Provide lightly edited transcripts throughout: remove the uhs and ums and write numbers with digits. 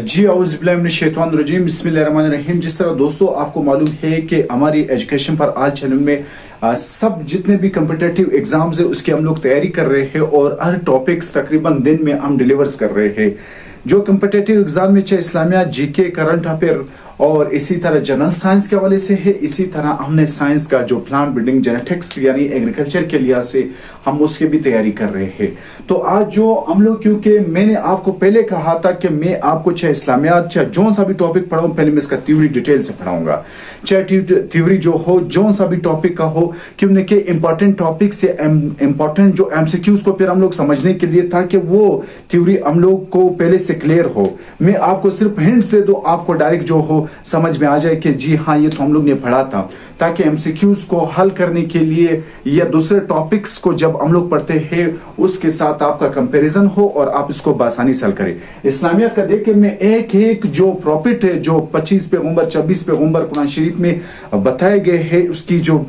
جی اعوذ باللہ من الشیطان الرجیم، بسم اللہ الرحمن الرحیم۔ جس طرح دوستو آپ کو معلوم ہے کہ ہماری ایجوکیشن پر آج چینل میں سب جتنے بھی کمپٹیٹیو ایگزامز ہیں اس کی ہم لوگ تیاری کر رہے ہیں اور ہر ٹاپکس تقریباً دن میں ہم ڈیلیورز کر رہے ہیں۔ جو کمپٹیٹیو ایگزام میں چاہے اسلامیات، جی کے، کرنٹ افیئر اور اسی طرح جنرل سائنس کے حوالے سے ہے، اسی طرح ہم نے سائنس کا جو پلانٹ بلڈنگ جینیٹکس یعنی ایگریکلچر کے لحاظ سے ہم اس کی بھی تیاری کر رہے ہیں۔ تو آج جو ہم لوگ، کیونکہ میں نے آپ کو پہلے کہا تھا کہ میں آپ کو چاہے اسلامیات چاہے جون سا بھی ٹاپک پڑھاؤں، پہلے میں اس کا تھیوری ڈیٹیل سے پڑھاؤں گا، چاہے تھیوری جو ہو جون سا بھی ٹاپک کا ہو، کیونکہ امپورٹنٹ ٹاپک سے امپورٹنٹ جو ایم سی کیوز کو پھر ہم لوگ سمجھنے کے لیے تھا کہ وہ تھیوری ہم لوگ کو پہلے سے کلیئر ہو۔ میں آپ کو صرف ہنٹس دے دو، آپ کو ڈائریکٹ جو ہو سمجھ میں آ جائے کہ جی ہاں یہ تو ہم لوگ نے پڑھا تھا، تاکہ ایم سی کیوز کو حل کرنے کے لیے یا دوسرے ٹاپکس کو جب ہم لوگ پڑھتے ہیں اس کے ساتھ آپ کا کمپیریزن ہو اور آپ اس کو بآسانی حل کریں۔ اسلامیات کا دیکھ کے میں ایک ایک جو پروفٹ ہے، جو 25 پیغمبر 26 پیغمبر قرآن شریف میں بتائے گئے ہیں، اس کی جو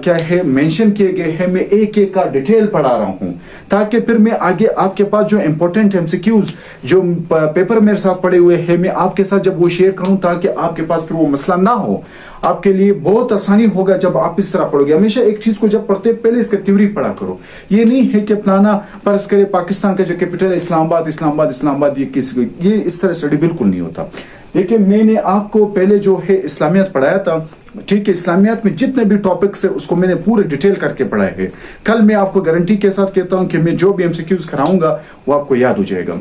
کیا ہے مینشن کیے گئے ہیں، میں ایک ایک کا ڈیٹیل پڑھا رہا ہوں، تاکہ پھر میں آگے آپ کے پاس جو امپورٹنٹ ایم سی کیوز جو پیپر میرے ساتھ پڑے ہوئے ہیں، میں آپ کے ساتھ جب وہ شیئر کروں تاکہ آپ کے پاس پھر وہ مسئلہ نہ ہو، آپ کے لیے بہت آسانی ہوگا جب آپ اس طرح پڑھو گے۔ ہمیشہ ایک چیز کو جب پڑھتے پہلے اس کا تھیوری پڑھا کرو۔ یہ نہیں ہے کہ پلانا فرض کرے پاکستان کا جو کیپٹل ہے اسلام آباد، یہ کسی کو یہ اس طرح اسٹڈی بالکل نہیں ہوتا۔ لیکن میں نے آپ کو پہلے جو ہے اسلامیات پڑھایا تھا، ٹھیک ہے، اسلامیات میں جتنے بھی ٹاپکس ہیں اس کو میں نے پورے ڈیٹیل کر کے پڑھائے ہیں۔ کل میں آپ کو گارنٹی کے ساتھ کہتا ہوں کہ میں جو بھی ایم سی کیوز کراؤں گا وہ آپ کو یاد ہو جائے گا،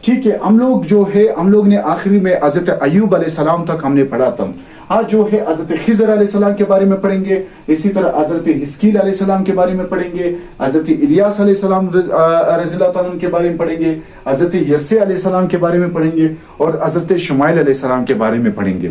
ٹھیک ہے۔ ہم لوگ جو ہے ہم لوگ نے آخری میں حضرت ایوب علیہ السلام تک ہم نے پڑھا تھا۔ آج جو ہے حضرت خضر علیہ السلام کے بارے میں پڑھیں گے، اسی طرح حضرت حزقیل علیہ السلام کے بارے میں پڑھیں گے، حضرت الیاس علیہ السلام رضی اللہ تعالیٰ عنہ کے بارے میں پڑھیں گے، حضرت یسع علیہ السلام کے بارے میں پڑھیں گے اور حضرت شمائل علیہ السلام کے بارے میں پڑھیں گے۔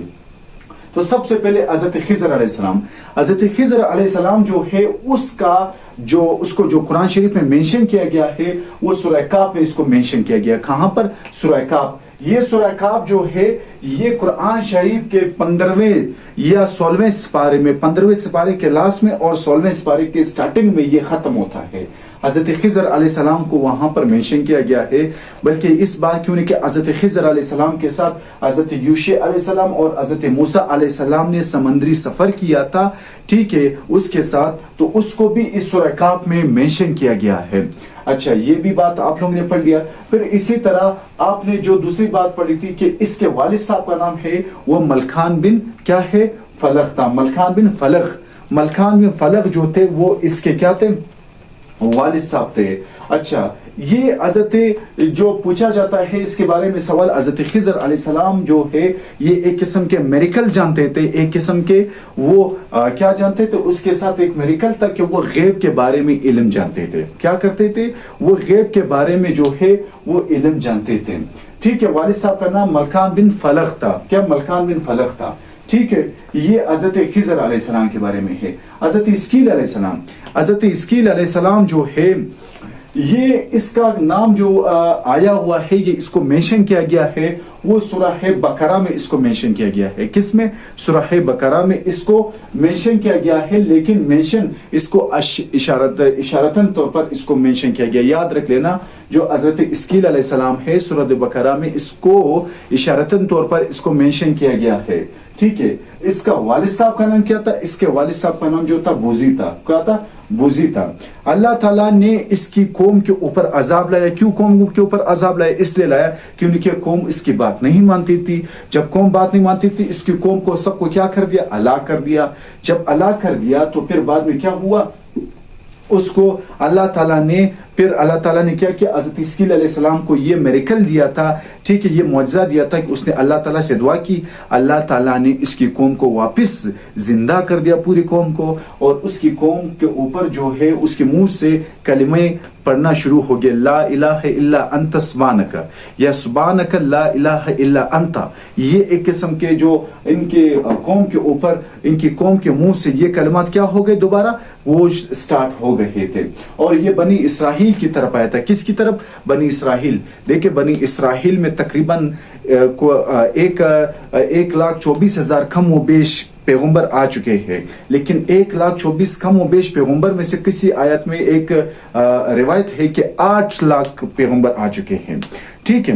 تو سب سے پہلے حضرت خضر علیہ السلام، حضرت خضر علیہ السلام جو ہے اس کو جو قرآن شریف میں مینشن کیا گیا ہے وہ سورہ کاف میں اس کو مینشن کیا گیا۔ کہاں پر؟ سورہ کاف۔ یہ سورہ کاف جو ہے یہ قرآن شریف کے 15ویں یا 16ویں سپارے میں، 15ویں سپارے کے لاسٹ میں اور 16ویں سپارے کے سٹارٹنگ میں یہ ختم ہوتا ہے۔ حضرت خضر علیہ السلام کو وہاں پر مینشن کیا گیا ہے، بلکہ اس بات کیوں نہیں کہ حضرت خضر علیہ السلام کے ساتھ حضرت یوشع علیہ السلام اور حضرت موسیٰ علیہ السلام نے سمندری سفر کیا تھا، ٹھیک ہے، اس کے ساتھ، تو اس کو بھی اس سورہ کاف میں مینشن کیا گیا ہے۔ اچھا، یہ بھی بات آپ لوگوں نے پڑھ لیا۔ پھر اسی طرح آپ نے جو دوسری بات پڑھی تھی کہ اس کے والد صاحب کا نام ہے وہ ملکان بن کیا ہے؟ فلق تھا۔ ملکان بن فلق جو تھے وہ اس کے کیا تھے؟ والد صاحب تھے۔ اچھا، یہ حضرت جو پوچھا جاتا ہے اس کے بارے میں سوال، حضرت خضر علیہ السلام جو ہے یہ ایک قسم کے میریکل جانتے تھے، ایک قسم کے وہ کیا جانتے تھے؟ اس کے ساتھ ایک میریکل تھا کہ وہ غیب کے بارے میں علم جانتے تھے۔ کیا کرتے تھے؟ وہ غیب کے بارے میں جو ہے وہ علم جانتے تھے، ٹھیک ہے۔ والد صاحب کا نام ملکان بن فلق تھا۔ کیا؟ ملکان بن فلق تھا، ٹھیک ہے۔ یہ حضرت خضر علیہ السلام کے بارے میں ہے۔ حضرت حزقیل علیہ السلام جو ہے یہ اس کا نام جو آیا ہوا ہے، یہ اس کو مینشن کیا گیا ہے، وہ سورہ بقرہ میں اس کو مینشن کیا گیا ہے۔ کس میں؟ سورہ بقرہ میں اس کو مینشن کیا گیا ہے، لیکن مینشن اس کو اشارتاً طور پر اس کو مینشن کیا گیا۔ یاد رکھ لینا، جو حضرت حزقیل علیہ السلام ہے سورہ بقرہ میں اس کو اشارتاً طور پر اس کو مینشن کیا گیا ہے، ٹھیک ہے۔ اس کا والد صاحب کا نام کیا تھا؟ اس کے والد صاحب کا نام جو تھا بوزی تھا۔ کیا تھا؟ بوزی تھا۔ اللہ تعالیٰ نے اس کی قوم کے اوپر عذاب لایا۔ کیوں قوم کے اوپر عذاب لایا؟ اس لیے لایا کیونکہ قوم اس کی بات نہیں مانتی تھی۔ جب قوم بات نہیں مانتی تھی، اس کی قوم کو سب کو کیا کر دیا؟ ہلاک کر دیا۔ جب ہلاک کر دیا تو پھر بعد میں کیا ہوا؟ اس کو اللہ تعالیٰ نے کیا کیا؟ حضرت حزقیل علیہ السلام کو یہ میریکل دیا تھا، ٹھیک ہے، یہ معجزہ دیا تھا کہ اس نے اللہ تعالیٰ سے دعا کی، اللہ تعالیٰ نے اس کی قوم کو واپس زندہ کر دیا، پوری قوم کو، اور اس کی قوم کے اوپر جو ہے اس کے منہ سے کلمے پڑھنا شروع ہو گئے، لا الہ الا انت سبحانک، یا سبحانک لا الہ الا انت۔ یہ ایک قسم کے جو ان کے قوم کے اوپر، ان کی قوم کے منہ سے یہ کلمات کیا ہو گئے؟ دوبارہ وہ سٹارٹ ہو گئے تھے، اور یہ بنی اسرائیل کی طرف آیا تھا۔ کس کی طرف؟ بنی اسرائیل۔ دیکھیں، بنی اسرائیل میں تقریباً 1,24,000 کم و بیش پیغمبر آ چکے ہیں، لیکن 1,24,000 کم و بیش پیغمبر میں سے کسی آیت میں ایک روایت ہے کہ 8 لاکھ پیغمبر آ چکے ہیں، ٹھیک ہے۔